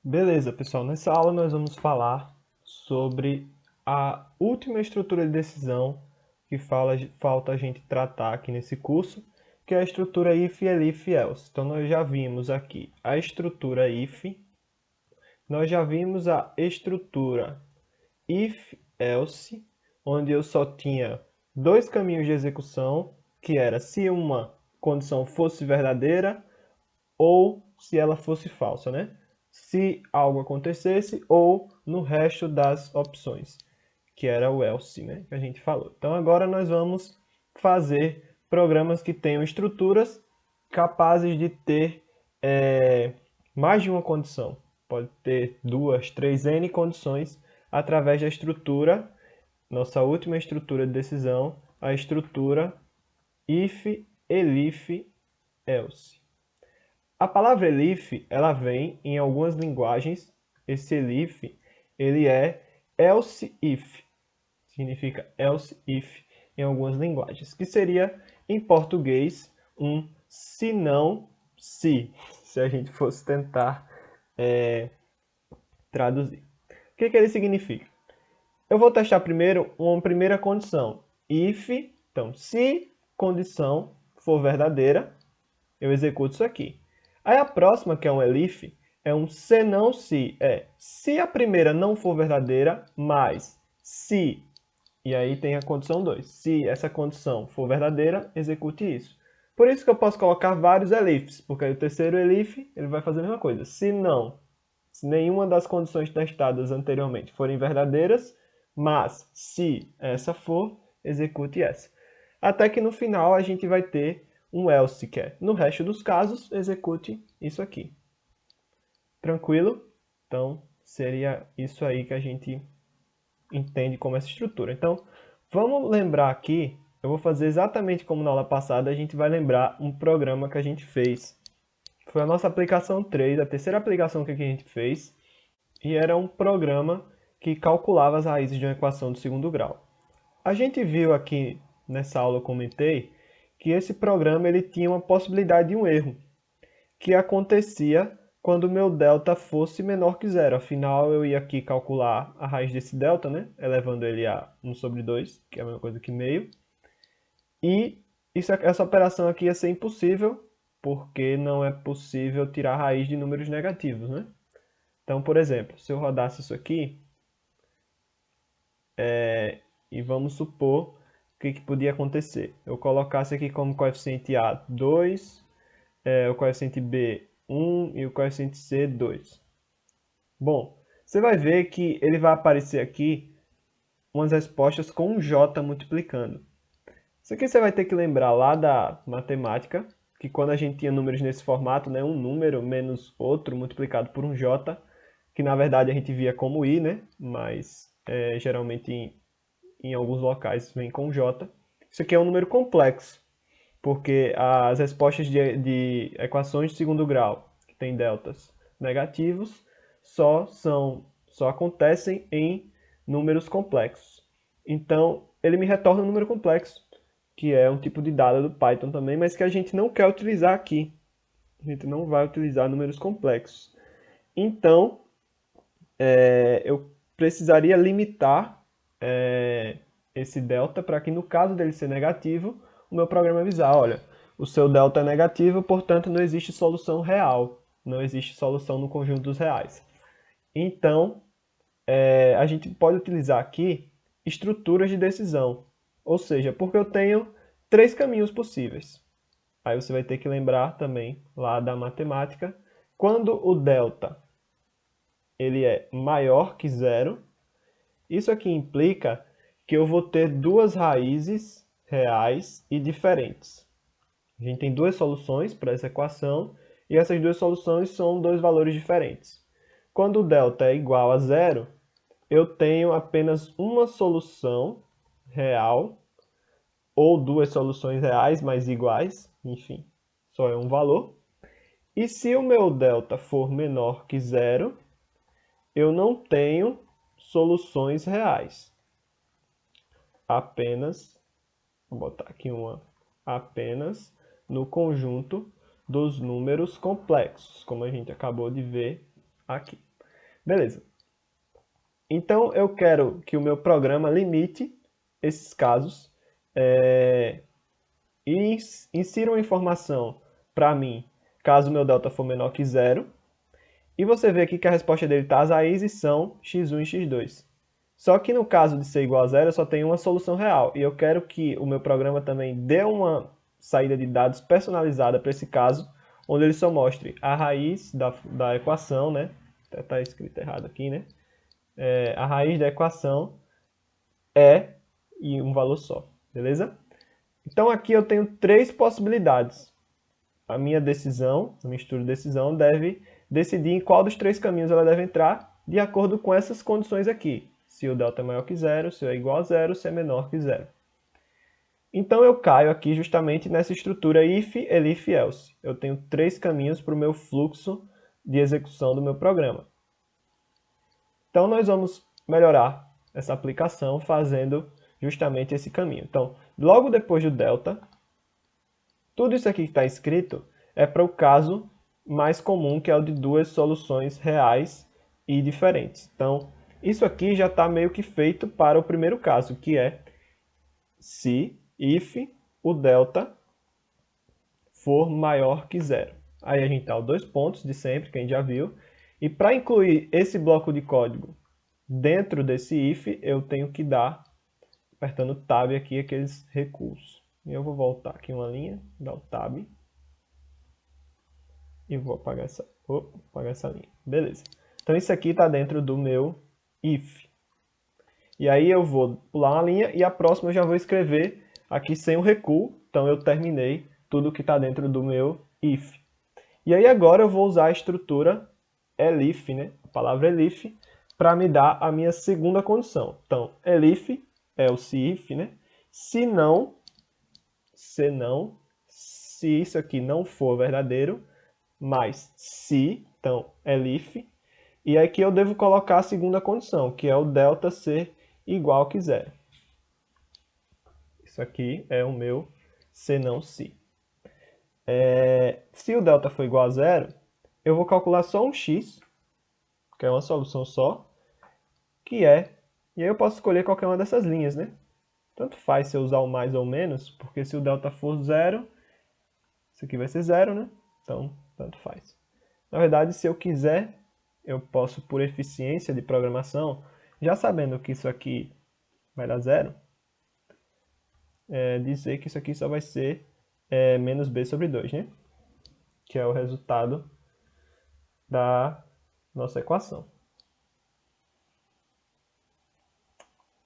Beleza, pessoal. Nessa aula nós vamos falar sobre a última estrutura de decisão que falta a gente tratar aqui nesse curso, que é a estrutura if, elif, else. Então nós já vimos aqui a estrutura if, nós já vimos a estrutura if, else, onde eu só tinha dois caminhos de execução, que era se uma condição fosse verdadeira ou se ela fosse falsa, né? Se algo acontecesse ou no resto das opções, que era o else, né? Que a gente falou. Então agora nós vamos fazer programas que tenham estruturas capazes de ter mais de uma condição. Pode ter duas, três, n condições através da estrutura, nossa última estrutura de decisão, a estrutura if, elif, else. A palavra elif, ela vem em algumas linguagens. Esse elif, ele é else if. Significa else if em algumas linguagens. Que seria, em português, um se não, se a gente fosse tentar traduzir. O que ele significa? Eu vou testar primeiro uma primeira condição. If, então, se condição for verdadeira, eu executo isso aqui. Aí a próxima, que é um elif, é um se não se. Se a primeira não for verdadeira, mas se, e aí tem a condição 2. Se essa condição for verdadeira, execute isso. Por isso que eu posso colocar vários elifs, porque aí o terceiro elif ele vai fazer a mesma coisa. Se não, se nenhuma das condições testadas anteriormente forem verdadeiras, mas se essa for, execute essa. Até que no final a gente vai ter um else, que é, no resto dos casos, execute isso aqui. Tranquilo? Então, seria isso aí que a gente entende como essa estrutura. Então, vamos lembrar aqui, eu vou fazer exatamente como na aula passada, a gente vai lembrar um programa que a gente fez. Foi a nossa aplicação 3, a terceira aplicação que a gente fez, e era um programa que calculava as raízes de uma equação do segundo grau. A gente viu aqui, nessa aula eu comentei, que esse programa ele tinha uma possibilidade de um erro, que acontecia quando o meu delta fosse menor que zero. Afinal, eu ia aqui calcular a raiz desse delta, né? Elevando ele a 1 sobre 2, que é a mesma coisa que meio. E essa operação aqui ia ser impossível, porque não é possível tirar a raiz de números negativos, né? Então, por exemplo, se eu rodasse isso aqui, e vamos supor o que podia acontecer. Eu colocasse aqui como coeficiente A 2, o coeficiente B 1 e o coeficiente C 2. Bom, você vai ver que ele vai aparecer aqui umas respostas com um J multiplicando. Isso aqui você vai ter que lembrar lá da matemática, que quando a gente tinha números nesse formato, né, um número menos outro multiplicado por um J, que na verdade a gente via como I, né, mas geralmente em alguns locais vem com J. Isso aqui é um número complexo, porque as respostas de equações de segundo grau, que tem deltas negativos, só acontecem em números complexos. Então, ele me retorna um número complexo, que é um tipo de dado do Python também, mas que a gente não quer utilizar aqui. A gente não vai utilizar números complexos. Então, eu precisaria limitar esse delta para que, no caso dele ser negativo, o meu programa avisar, olha, o seu delta é negativo, portanto não existe solução real, não existe solução no conjunto dos reais. Então, a gente pode utilizar aqui estruturas de decisão, ou seja, porque eu tenho três caminhos possíveis. Aí você vai ter que lembrar também lá da matemática, quando o delta ele é maior que zero, isso aqui implica que eu vou ter duas raízes reais e diferentes. A gente tem duas soluções para essa equação e essas duas soluções são dois valores diferentes. Quando o delta é igual a zero, eu tenho apenas uma solução real ou duas soluções reais mais iguais, enfim, só é um valor. E se o meu delta for menor que zero, eu não tenho soluções reais. Apenas, vou botar aqui uma, apenas no conjunto dos números complexos, como a gente acabou de ver aqui. Beleza. Então, eu quero que o meu programa limite esses casos e insira uma informação para mim, caso o meu delta for menor que zero. E você vê aqui que a resposta dele está, as raízes são x1 e x2. Só que no caso de ser igual a zero, eu só tenho uma solução real. E eu quero que o meu programa também dê uma saída de dados personalizada para esse caso, onde ele só mostre a raiz da equação, né? Está escrito errado aqui, né? A raiz da equação é e um valor só, beleza? Então aqui eu tenho três possibilidades. A minha decisão, a minha estudo de decisão, deve decidir em qual dos três caminhos ela deve entrar, de acordo com essas condições aqui. Se o delta é maior que zero, se é igual a zero, se é menor que zero. Então eu caio aqui justamente nessa estrutura if, elif, else. Eu tenho três caminhos para o meu fluxo de execução do meu programa. Então nós vamos melhorar essa aplicação fazendo justamente esse caminho. Então, logo depois do delta, tudo isso aqui que está escrito é para o caso mais comum, que é o de duas soluções reais e diferentes. Então, isso aqui já está meio que feito para o primeiro caso, que é se, if, o delta for maior que zero. Aí a gente dá os dois pontos de sempre, que a gente já viu. E para incluir esse bloco de código dentro desse if, eu tenho que dar, apertando Tab aqui, aqueles recursos. E eu vou voltar aqui uma linha, dar o Tab. E vou apagar essa linha. Beleza. Então isso aqui está dentro do meu if. E aí eu vou pular uma linha e a próxima eu já vou escrever aqui sem o recuo. Então eu terminei tudo que está dentro do meu if. E aí agora eu vou usar a estrutura elif, né? A palavra elif, para me dar a minha segunda condição. Então, elif é o se if, né? Se isso aqui não for verdadeiro, mais se, então, elif, e aqui eu devo colocar a segunda condição, que é o delta ser igual que zero. Isso aqui é o meu se não se. Se o delta for igual a zero, eu vou calcular só um x, que é uma solução só, que é, e aí eu posso escolher qualquer uma dessas linhas, né? Tanto faz se eu usar o mais ou menos, porque se o delta for zero, isso aqui vai ser zero, né? Então, tanto faz. Na verdade, se eu quiser, eu posso, por eficiência de programação, já sabendo que isso aqui vai dar zero, dizer que isso aqui só vai ser menos b sobre 2, né? Que é o resultado da nossa equação.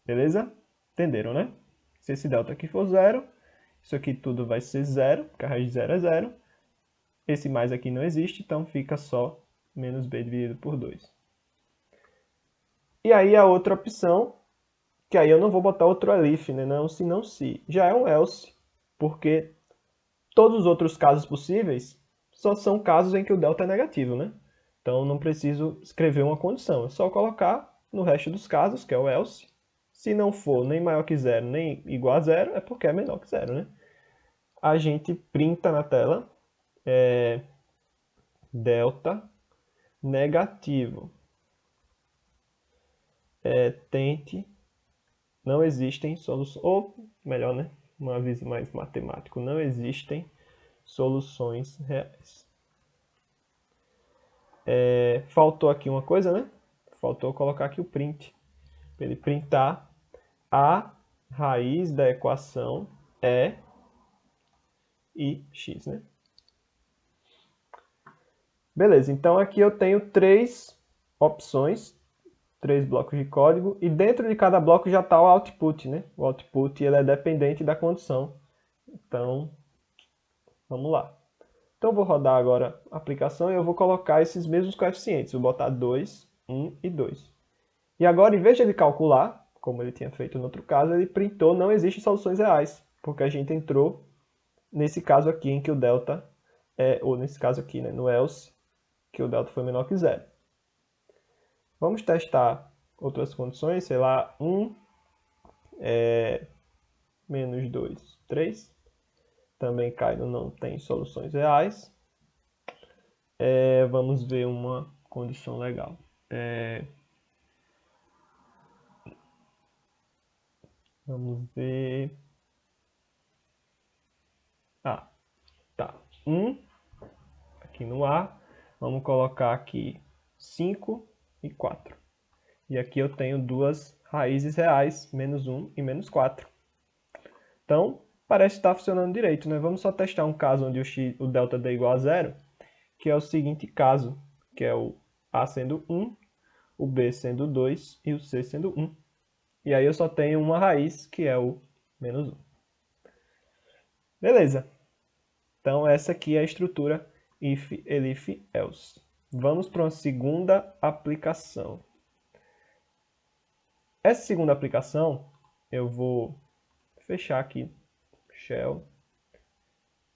Beleza? Entenderam, né? Se esse delta aqui for zero, isso aqui tudo vai ser zero, porque a raiz de zero é zero. Esse mais aqui não existe, então fica só menos b dividido por 2. E aí a outra opção, que aí eu não vou botar outro elif, né? Não se, não se. Já é um else, porque todos os outros casos possíveis só são casos em que o delta é negativo, né? Então não preciso escrever uma condição, é só colocar no resto dos casos, que é o else. Se não for nem maior que zero, nem igual a zero, é porque é menor que zero, né? A gente printa na tela delta negativo. Tente, não existem soluções, ou melhor, né? Um aviso mais matemático, não existem soluções reais. Faltou aqui uma coisa, né? Faltou colocar aqui o print. Para ele printar a raiz da equação e x, né? Beleza, então aqui eu tenho três opções, três blocos de código, e dentro de cada bloco já está o output, né? O output ele é dependente da condição. Então, vamos lá. Então eu vou rodar agora a aplicação e eu vou colocar esses mesmos coeficientes. Vou botar 2, 1 e 2. E agora, em vez de ele calcular, como ele tinha feito no outro caso, ele printou não existem soluções reais, porque a gente entrou nesse caso aqui em que o delta ou nesse caso aqui, né, no else, que o delta foi menor que zero. Vamos testar outras condições, sei lá, 1, menos 2, 3. Também cai no não tem soluções reais. Vamos ver uma condição legal. Vamos ver. Ah, tá. 1 aqui no A. Vamos colocar aqui 5 e 4. E aqui eu tenho duas raízes reais, menos 1 e menos 4. Então, parece estar funcionando direito, né? Vamos só testar um caso onde o delta D é igual a 0, que é o seguinte caso, que é o A sendo 1, o B sendo 2 e o C sendo 1. E aí eu só tenho uma raiz, que é o menos 1. Beleza. Então, essa aqui é a estrutura if, elif, else. Vamos para uma segunda aplicação. Essa segunda aplicação, eu vou fechar aqui shell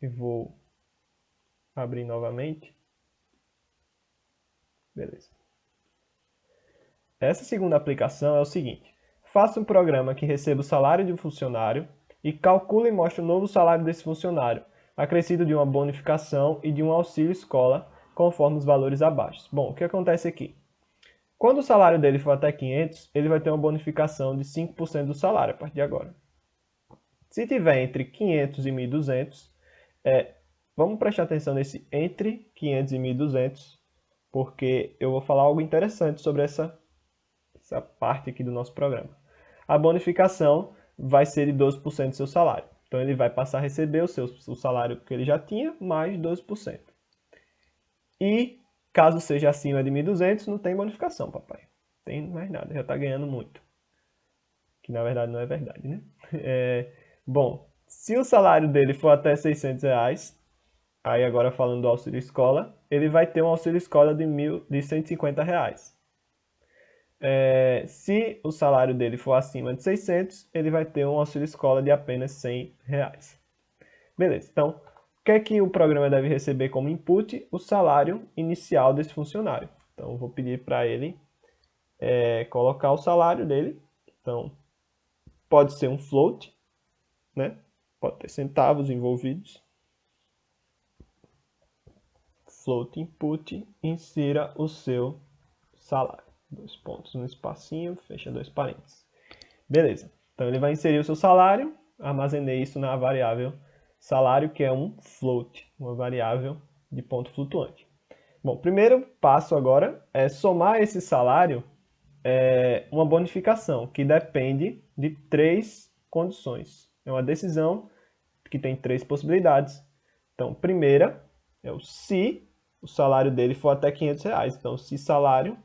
e vou abrir novamente. Beleza. Essa segunda aplicação é o seguinte: faça um programa que receba o salário de um funcionário e calcule e mostre o novo salário desse funcionário, acrescido de uma bonificação e de um auxílio escola, conforme os valores abaixo. Bom, o que acontece aqui? Quando o salário dele for até 500, ele vai ter uma bonificação de 5% do salário a partir de agora. Se tiver entre 500 e 1.200, vamos prestar atenção nesse entre 500 e 1.200, porque eu vou falar algo interessante sobre essa parte aqui do nosso programa. A bonificação vai ser de 12% do seu salário. Então, ele vai passar a receber o salário que ele já tinha, mais 12%. E, caso seja acima de 1.200, não tem bonificação, papai. Não tem mais nada, já está ganhando muito. Que, na verdade, não é verdade, né? Bom, se o salário dele for até 600 reais, aí agora falando do auxílio escola, ele vai ter um auxílio escola de 150 reais. Se o salário dele for acima de 600, ele vai ter um auxílio escola de apenas 100 reais. Beleza, então, o que é que o programa deve receber como input? O salário inicial desse funcionário. Então, eu vou pedir para ele colocar o salário dele. Então, pode ser um float, né? Pode ter centavos envolvidos. Float input, insira o seu salário. 2 pontos no espacinho, fecha 2 parênteses. Beleza. Então, ele vai inserir o seu salário. Armazenei isso na variável salário, que é um float, uma variável de ponto flutuante. Bom, o primeiro passo agora é somar esse salário uma bonificação, que depende de 3 condições. É uma decisão que tem 3 possibilidades. Então, primeira é o se o salário dele for até 500 reais. Então, se salário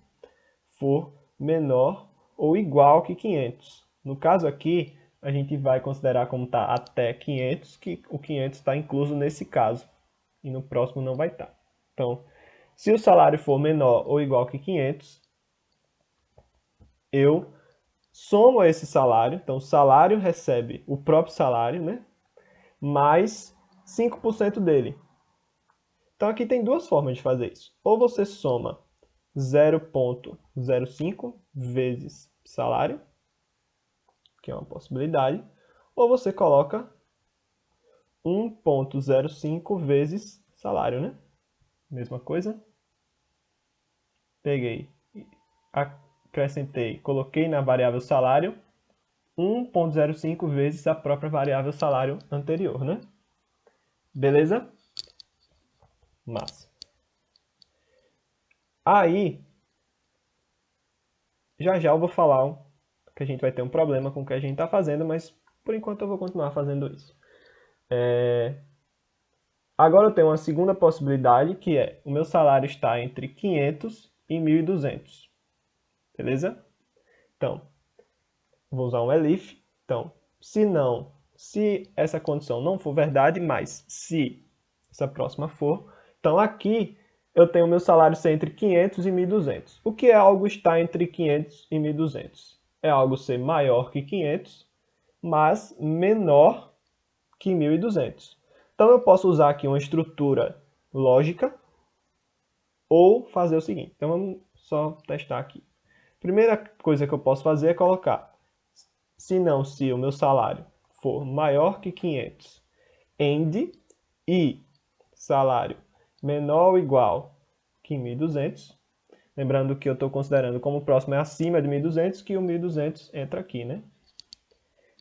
for menor ou igual que 500. No caso aqui, a gente vai considerar como está até 500, que o 500 está incluso nesse caso. E no próximo não vai estar. Então, se o salário for menor ou igual que 500, eu somo esse salário. Então, o salário recebe o próprio salário, né? Mais 5% dele. Então, aqui tem duas formas de fazer isso. Ou você soma 0,05 vezes salário, que é uma possibilidade, ou você coloca 1,05 vezes salário, né? Mesma coisa. Peguei, acrescentei, coloquei na variável salário 1,05 vezes a própria variável salário anterior, né? Beleza? Massa. Aí, já eu vou falar que a gente vai ter um problema com o que a gente está fazendo, mas por enquanto eu vou continuar fazendo isso. Agora eu tenho uma segunda possibilidade, que é o meu salário está entre 500 e 1.200. Beleza? Então, vou usar um elif. Então, se essa condição não for verdade, mas se essa próxima for, então aqui eu tenho o meu salário ser entre 500 e 1.200. O que é algo estar entre 500 e 1.200? É algo ser maior que 500, mas menor que 1.200. Então eu posso usar aqui uma estrutura lógica ou fazer o seguinte. Então vamos só testar aqui. Primeira coisa que eu posso fazer é colocar, se o meu salário for maior que 500, end e salário menor ou igual que 1.200. Lembrando que eu estou considerando como o próximo é acima de 1.200, que o 1.200 entra aqui, né?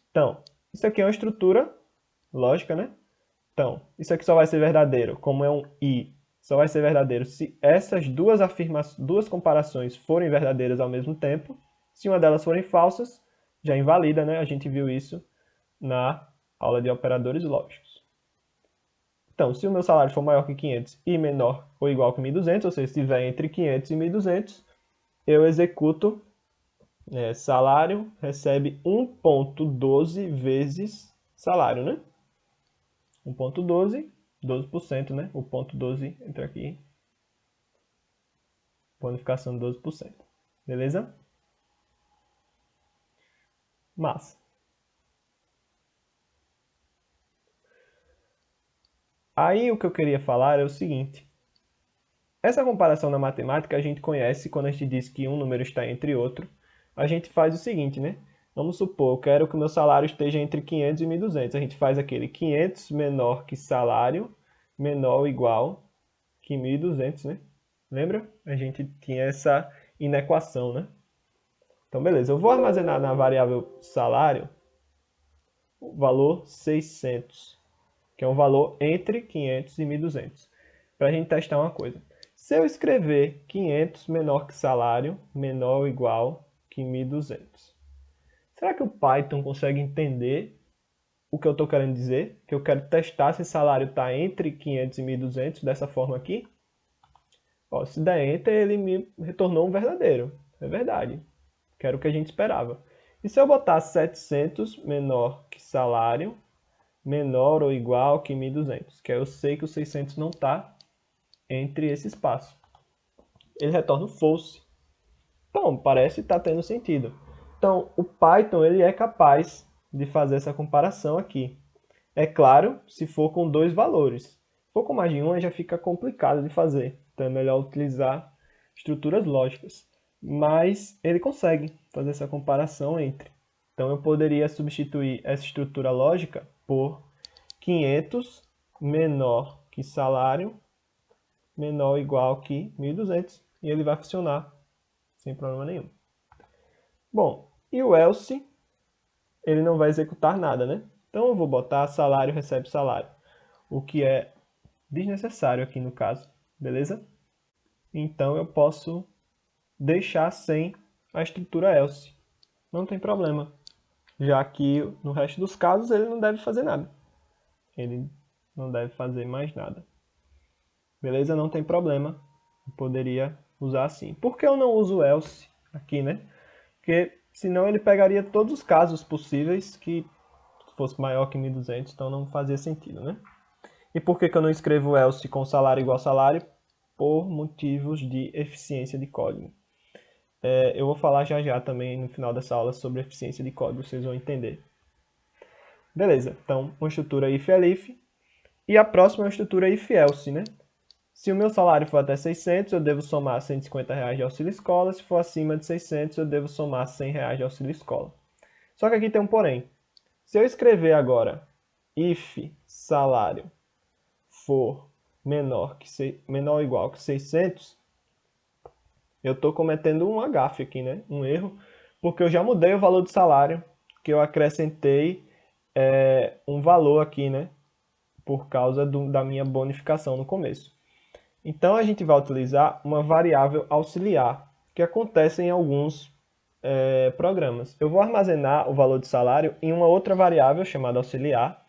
Então, isso aqui é uma estrutura lógica, né? Então, isso aqui só vai ser verdadeiro, como é um I, só vai ser verdadeiro se essas duas comparações forem verdadeiras ao mesmo tempo. Se uma delas forem falsas, já invalida, né? A gente viu isso na aula de operadores lógicos. Então, se o meu salário for maior que 500 e menor ou igual que 1.200, ou seja, se estiver entre 500 e 1.200, eu executo salário recebe 1,12 vezes salário, né? 1,12, 12%, né? O 0,12 entra aqui. Bonificação de 12%. Beleza? Massa. Aí o que eu queria falar é o seguinte. Essa comparação na matemática a gente conhece quando a gente diz que um número está entre outro. A gente faz o seguinte, né? Vamos supor, eu quero que o meu salário esteja entre 500 e 1.200. A gente faz aquele 500 menor que salário, menor ou igual que 1.200, né? Lembra? A gente tinha essa inequação, né? Então, beleza. Eu vou armazenar na variável salário o valor 600, que é um valor entre 500 e 1.200, para a gente testar uma coisa. Se eu escrever 500 menor que salário, menor ou igual que 1.200, será que o Python consegue entender o que eu estou querendo dizer? Que eu quero testar se salário está entre 500 e 1.200 dessa forma aqui? Ó, se der Enter, ele me retornou um verdadeiro. É verdade. Que era o que a gente esperava. E se eu botar 700 menor que salário, menor ou igual que 1.200? Que aí eu sei que o 600 não está entre esse espaço. Ele retorna o false. Então, parece estar tendo sentido. Então, o Python ele é capaz de fazer essa comparação aqui. É claro, se for com dois valores. Se for com mais de um, aí já fica complicado de fazer. Então é melhor utilizar estruturas lógicas. Mas ele consegue fazer essa comparação entre. Então eu poderia substituir essa estrutura lógica por 500 menor que salário, menor ou igual que 1.200. E ele vai funcionar sem problema nenhum. Bom, e o else, ele não vai executar nada, né? Então eu vou botar salário recebe salário, o que é desnecessário aqui no caso, beleza? Então eu posso deixar sem a estrutura else, não tem problema, já que no resto dos casos ele não deve fazer nada, ele não deve fazer mais nada, beleza? Não tem problema, eu poderia usar assim. Por que eu não uso else aqui, né? Porque senão ele pegaria todos os casos possíveis que fosse maior que 1.200, então não fazia sentido, né? E por que eu não escrevo else com salário igual salário? Por motivos de eficiência de código. Eu vou falar já já também no final dessa aula sobre eficiência de código, vocês vão entender. Beleza, então uma estrutura if-elif e a próxima é uma estrutura if-else, né? Se o meu salário for até 600, eu devo somar R$150 de auxílio escola. Se for acima de 600, eu devo somar R$100 de auxílio escola. Só que aqui tem um porém. Se eu escrever agora if salário for menor ou igual que 600, eu estou cometendo um gafe aqui, né? Um erro, porque eu já mudei o valor do salário, que eu acrescentei um valor aqui, né? Por causa da minha bonificação no começo. Então a gente vai utilizar uma variável auxiliar, que acontece em alguns programas. Eu vou armazenar o valor de salário em uma outra variável chamada auxiliar.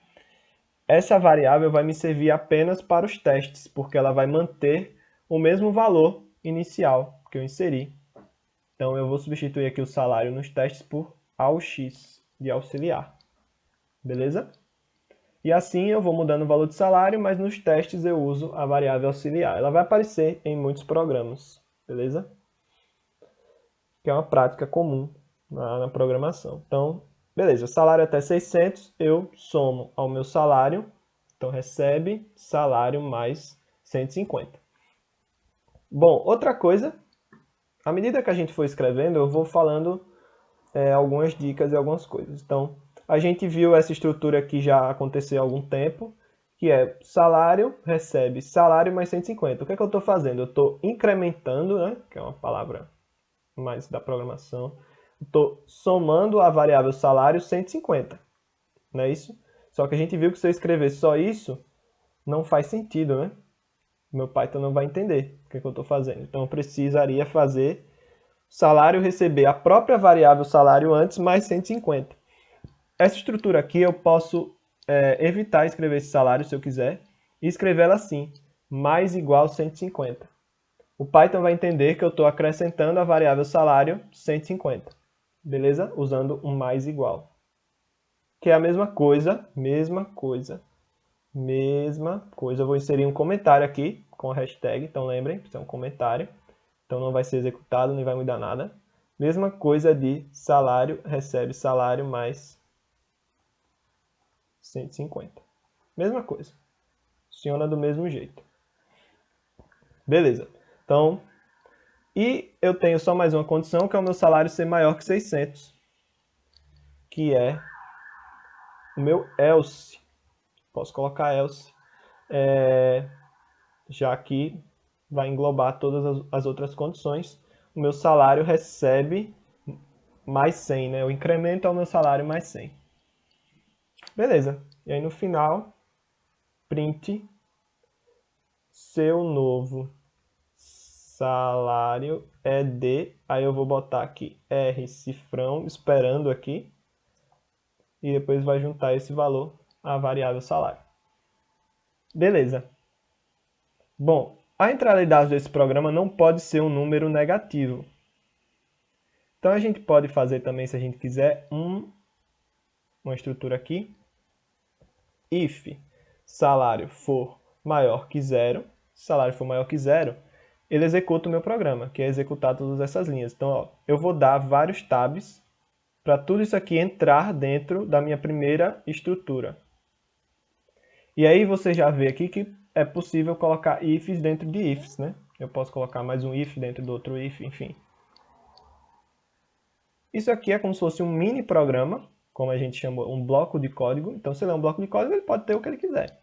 Essa variável vai me servir apenas para os testes, porque ela vai manter o mesmo valor inicial que eu inseri. Então eu vou substituir aqui o salário nos testes por AUX, de auxiliar. Beleza? E assim eu vou mudando o valor de salário, mas nos testes eu uso a variável auxiliar. Ela vai aparecer em muitos programas, beleza? Que é uma prática comum na programação. Então, beleza, salário até 600, eu somo ao meu salário, então recebe salário mais 150. Bom, outra coisa, à medida que a gente for escrevendo, eu vou falando algumas dicas e algumas coisas. Então, a gente viu essa estrutura aqui já acontecer há algum tempo, que é salário, recebe salário mais 150. O que é que eu estou fazendo? Eu estou incrementando, né, que é uma palavra mais da programação, estou somando a variável salário 150, não é isso? Só que a gente viu que se eu escrever só isso, não faz sentido, né? Meu Python não vai entender o que é que eu estou fazendo. Então eu precisaria fazer salário receber a própria variável salário antes mais 150. Essa estrutura aqui eu posso evitar escrever esse salário se eu quiser e escrever ela assim, mais igual 150. O Python vai entender que eu estou acrescentando a variável salário 150, beleza? Usando um mais igual. Que é a mesma coisa, mesma coisa. Eu vou inserir um comentário aqui com a hashtag, então lembrem, isso é um comentário. Então não vai ser executado, nem vai mudar nada. Mesma coisa de salário, recebe salário mais 150. Mesma coisa. Funciona do mesmo jeito. Beleza. Então, e eu tenho só mais uma condição, que é o meu salário ser maior que 600. Que é o meu else. Posso colocar else. Já que vai englobar todas as outras condições. O meu salário recebe mais 100, né? Eu incremento ao meu salário mais 100. Beleza. E aí no final, print seu novo salário é de... Aí eu vou botar aqui R cifrão, esperando aqui. E depois vai juntar esse valor à variável salário. Beleza. Bom, a entrada de dados desse programa não pode ser um número negativo. Então a gente pode fazer também, se a gente quiser, uma estrutura aqui. If salário for maior que zero, se salário for maior que zero, ele executa o meu programa, que é executar todas essas linhas. Então, ó, eu vou dar vários tabs para tudo isso aqui entrar dentro da minha primeira estrutura. E aí você já vê aqui que é possível colocar ifs dentro de ifs, né? Eu posso colocar mais um if dentro do outro if, enfim. Isso aqui é como se fosse um mini programa, como a gente chama um bloco de código. Então, se ele é um bloco de código, ele pode ter o que ele quiser.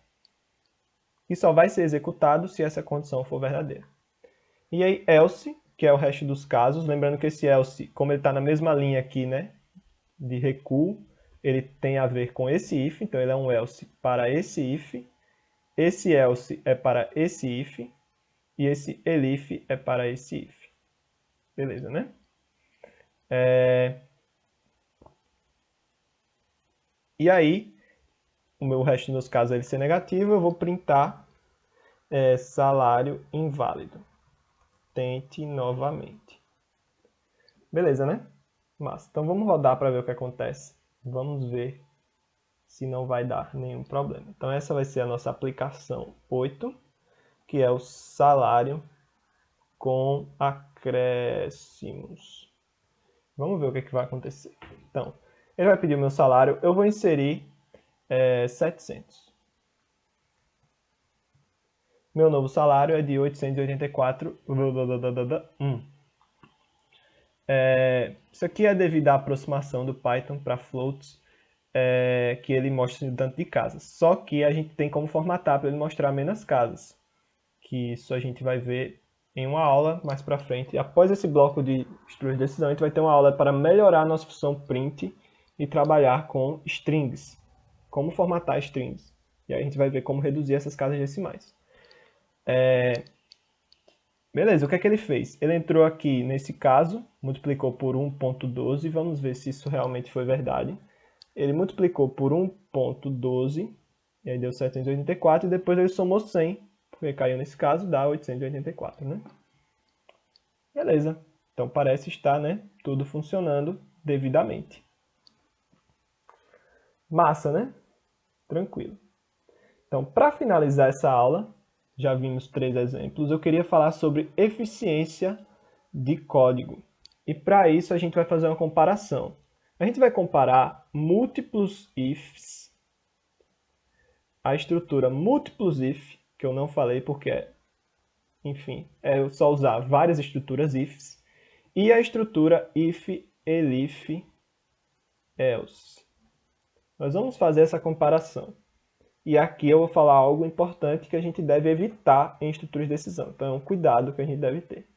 E só vai ser executado se essa condição for verdadeira. E aí, else, que é o resto dos casos. Lembrando que esse else, como ele está na mesma linha aqui, né, de recuo, ele tem a ver com esse if. Então, ele é um else para esse if. Esse else é para esse if. E esse elif é para esse if. Beleza, né? E aí, o resto dos meus casos ele ser negativo, eu vou printar salário inválido. Tente novamente. Beleza, né? Massa. Então vamos rodar para ver o que acontece. Vamos ver se não vai dar nenhum problema. Então essa vai ser a nossa aplicação 8, que é o salário com acréscimos. Vamos ver o que vai acontecer. Então, ele vai pedir o meu salário, eu vou inserir 700. Meu novo salário é de 884. Isso aqui é devido à aproximação do Python para floats, que ele mostra o tanto de casas. Só que a gente tem como formatar para ele mostrar menos casas. Que isso a gente vai ver em uma aula mais para frente. Após esse bloco de estrutura de decisão, a gente vai ter uma aula para melhorar a nossa função print e trabalhar com strings. Como formatar strings. E aí a gente vai ver como reduzir essas casas decimais. Beleza, o que é que ele fez? Ele entrou aqui nesse caso, multiplicou por 1.12, vamos ver se isso realmente foi verdade. Ele multiplicou por 1.12, e aí deu 784, e depois ele somou 100, porque caiu nesse caso, dá 884, né? Beleza, então parece estar, né, tudo funcionando devidamente. Massa, né? Tranquilo. Então, para finalizar essa aula, já vimos 3 exemplos, eu queria falar sobre eficiência de código. E para isso a gente vai fazer uma comparação. A gente vai comparar múltiplos ifs, a estrutura múltiplos if, que eu não falei porque, enfim, é só usar várias estruturas ifs, e a estrutura if, elif, else. Nós vamos fazer essa comparação. E aqui eu vou falar algo importante que a gente deve evitar em estruturas de decisão. Então, é um cuidado que a gente deve ter.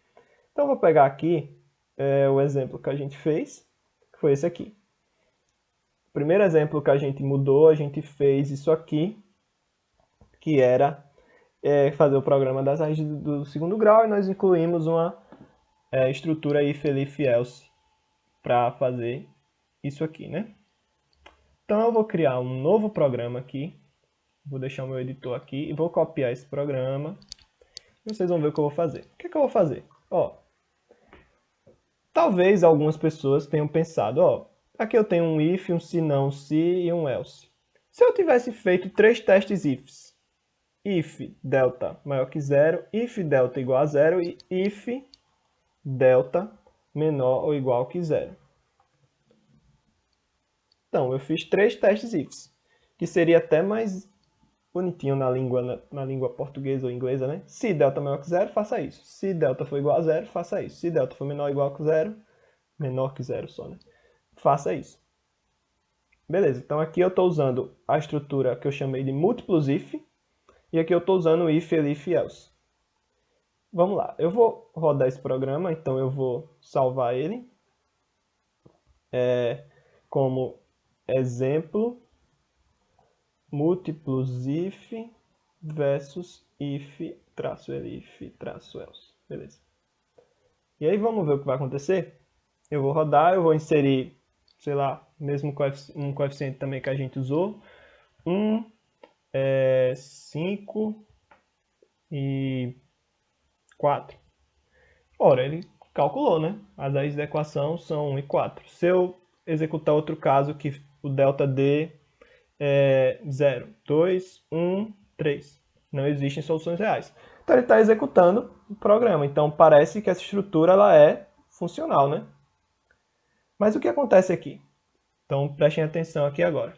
Então, eu vou pegar aqui o exemplo que a gente fez, que foi esse aqui. O primeiro exemplo que a gente mudou, a gente fez isso aqui, que era fazer o programa das raízes do segundo grau, e nós incluímos uma estrutura if, elif, else para fazer isso aqui, né? Então eu vou criar um novo programa aqui, vou deixar o meu editor aqui e vou copiar esse programa. E vocês vão ver o que eu vou fazer. O que é que eu vou fazer? Ó, talvez algumas pessoas tenham pensado, ó, aqui eu tenho um if, um se não, se e um else. Se eu tivesse feito 3 testes ifs, if delta maior que 0, if delta igual a 0 e if delta menor ou igual que 0. Então, eu fiz 3 testes ifs, que seria até mais bonitinho na língua portuguesa ou inglesa, né? Se delta maior que 0, faça isso. Se delta for igual a 0, faça isso. Se delta for menor ou igual que 0, menor que 0 só, né? Faça isso. Beleza, então aqui eu estou usando a estrutura que eu chamei de múltiplos if, e aqui eu estou usando o if, elif, else. Vamos lá, eu vou rodar esse programa, então eu vou salvar ele como exemplo múltiplos if versus if traço elif traço else. Beleza. E aí vamos ver o que vai acontecer. Eu vou rodar, eu vou inserir, sei lá, mesmo um coeficiente também que a gente usou. 5 e 4. Ora, ele calculou, né? As raízes da equação são 1 e 4. Se eu executar outro caso, que o delta D é 0, 2, 1, 3. Não existem soluções reais. Então ele está executando o programa. Então parece que essa estrutura ela é funcional, né? Mas o que acontece aqui? Então prestem atenção aqui agora.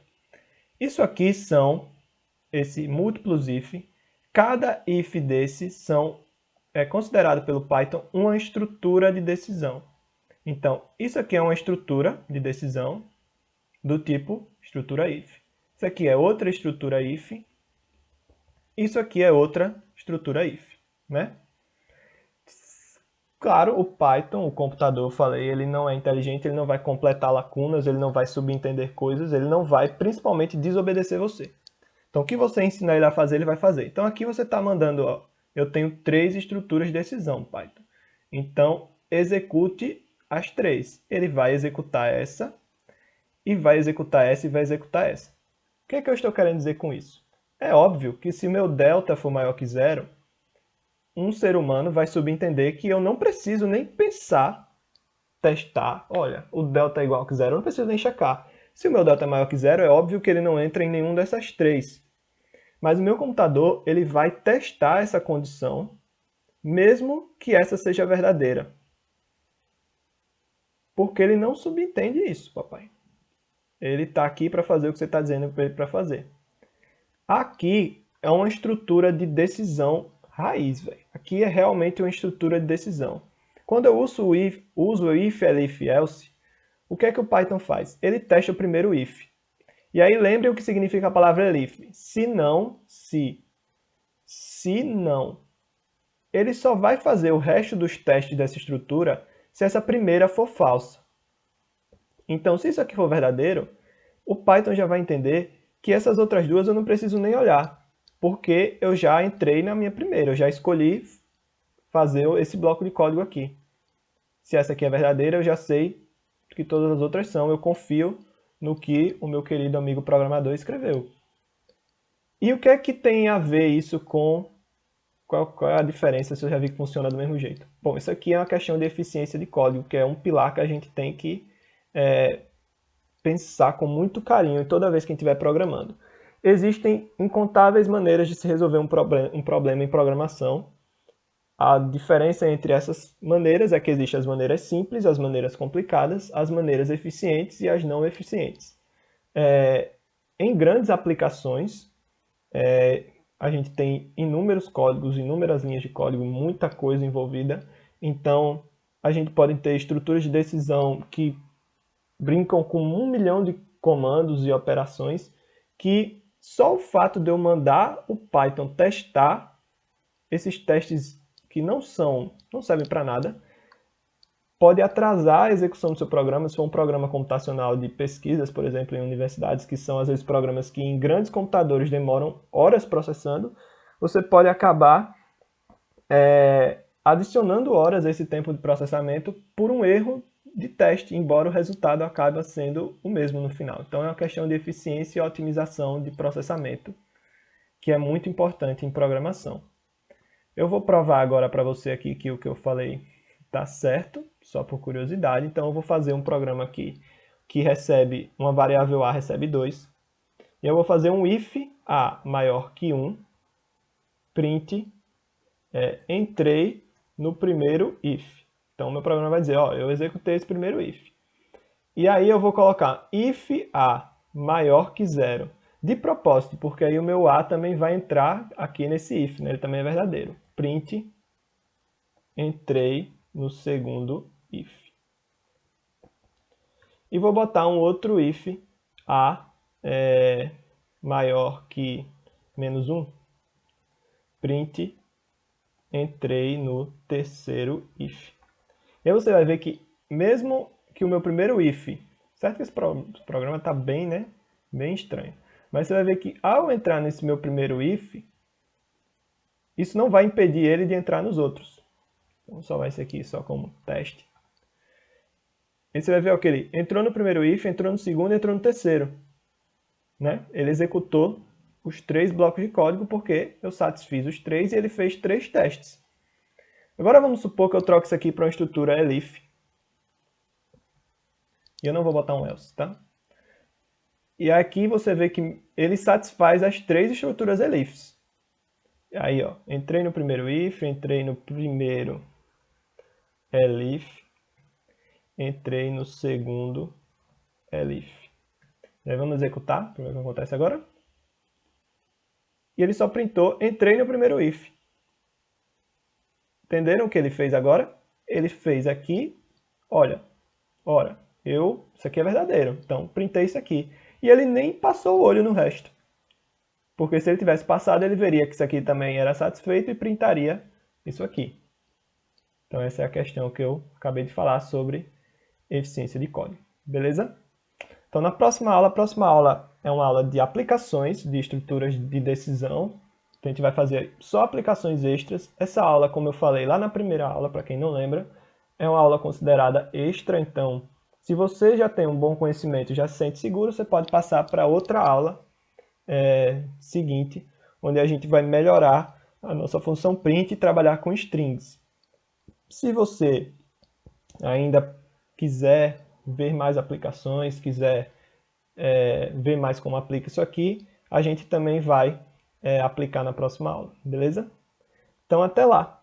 Isso aqui são esse múltiplos if. Cada if desse é considerado pelo Python uma estrutura de decisão. Então, isso aqui é uma estrutura de decisão do tipo estrutura if. Isso aqui é outra estrutura if. Isso aqui é outra estrutura if, né? Claro, o Python, o computador, eu falei, ele não é inteligente, ele não vai completar lacunas, ele não vai subentender coisas, ele não vai, principalmente, desobedecer você. Então, o que você ensinar ele a fazer, ele vai fazer. Então, aqui você está mandando, ó, eu tenho 3 estruturas de decisão, Python. Então, execute as 3. Ele vai executar essa, e vai executar essa, e vai executar essa. O que é que eu estou querendo dizer com isso? É óbvio que se meu delta for maior que 0, um ser humano vai subentender que eu não preciso nem pensar, testar, olha, o delta é igual a 0, eu não preciso nem checar. Se o meu delta é maior que 0, é óbvio que ele não entra em nenhum dessas 3. Mas o meu computador ele vai testar essa condição, mesmo que essa seja verdadeira. Porque ele não subentende isso, papai. Ele está aqui para fazer o que você está dizendo para ele para fazer. Aqui é uma estrutura de decisão raiz, velho. Aqui é realmente uma estrutura de decisão. Quando eu uso o if, elif, else, o que é que o Python faz? Ele testa o primeiro if. E aí lembre o que significa a palavra elif. Se não, se. Se não. Ele só vai fazer o resto dos testes dessa estrutura se essa primeira for falsa. Então, se isso aqui for verdadeiro, o Python já vai entender que essas outras duas eu não preciso nem olhar, porque eu já entrei na minha primeira, eu já escolhi fazer esse bloco de código aqui. Se essa aqui é verdadeira, eu já sei que todas as outras são, eu confio no que o meu querido amigo programador escreveu. E o que é que tem a ver isso com... Qual é a diferença se eu já vi que funciona do mesmo jeito? Bom, isso aqui é uma questão de eficiência de código, que é um pilar que a gente tem que pensar com muito carinho toda vez que a gente estiver programando. Existem incontáveis maneiras de se resolver um problema em programação. A diferença entre essas maneiras é que existem as maneiras simples, as maneiras complicadas, as maneiras eficientes e as não eficientes. Em grandes aplicações, a gente tem inúmeros códigos, inúmeras linhas de código, muita coisa envolvida. Então, a gente pode ter estruturas de decisão que brincam com 1 milhão de comandos e operações que Só o fato de eu mandar o Python testar esses testes que não servem para nada, pode atrasar a execução do seu programa. Se for um programa computacional de pesquisas, por exemplo, em universidades, que são às vezes programas que em grandes computadores demoram horas processando, você pode acabar adicionando horas a esse tempo de processamento por um erro de teste, embora o resultado acabe sendo o mesmo no final. Então é uma questão de eficiência e otimização de processamento, que é muito importante em programação. Eu vou provar agora para você aqui que o que eu falei está certo, só por curiosidade. Então eu vou fazer um programa aqui que recebe uma variável a recebe 2. E eu vou fazer um if a maior que 1, print, entrei no primeiro if. Então o meu programa vai dizer, ó, eu executei esse primeiro if. E aí eu vou colocar if a maior que 0. De propósito, porque aí o meu a também vai entrar aqui nesse if, né? Ele também é verdadeiro. Print, entrei no segundo if. E vou botar um outro if a maior que menos 1. Print, entrei no terceiro if. E aí você vai ver que mesmo que o meu primeiro if, certo que esse programa está bem, né? Bem estranho. Mas você vai ver que ao entrar nesse meu primeiro if, isso não vai impedir ele de entrar nos outros. Vamos salvar esse aqui só como teste. E você vai ver que ele entrou no primeiro if, entrou no segundo e entrou no terceiro. Né? Ele executou os 3 blocos de código porque eu satisfiz os 3 e ele fez 3 testes. Agora vamos supor que eu troque isso aqui para uma estrutura elif. E eu não vou botar um else, tá? E aqui você vê que ele satisfaz as 3 estruturas elifs. Aí, ó, entrei no primeiro if, entrei no primeiro elif, entrei no segundo elif. E aí vamos executar para ver o que acontece agora. E ele só printou, entrei no primeiro if. Entenderam o que ele fez agora? Ele fez aqui, olha, ora, isso aqui é verdadeiro, então printei isso aqui. E ele nem passou o olho no resto. Porque se ele tivesse passado, ele veria que isso aqui também era satisfeito e printaria isso aqui. Então essa é a questão que eu acabei de falar sobre eficiência de código. Beleza? Então na próxima aula é uma aula de aplicações de estruturas de decisão. Então, a gente vai fazer só aplicações extras. Essa aula, como eu falei lá na primeira aula, para quem não lembra, é uma aula considerada extra. Então, se você já tem um bom conhecimento e já se sente seguro, você pode passar para outra aula seguinte, onde a gente vai melhorar a nossa função print e trabalhar com strings. Se você ainda quiser ver mais aplicações, quiser ver mais como aplica isso aqui, a gente também vai aplicar na próxima aula, beleza? Então até lá!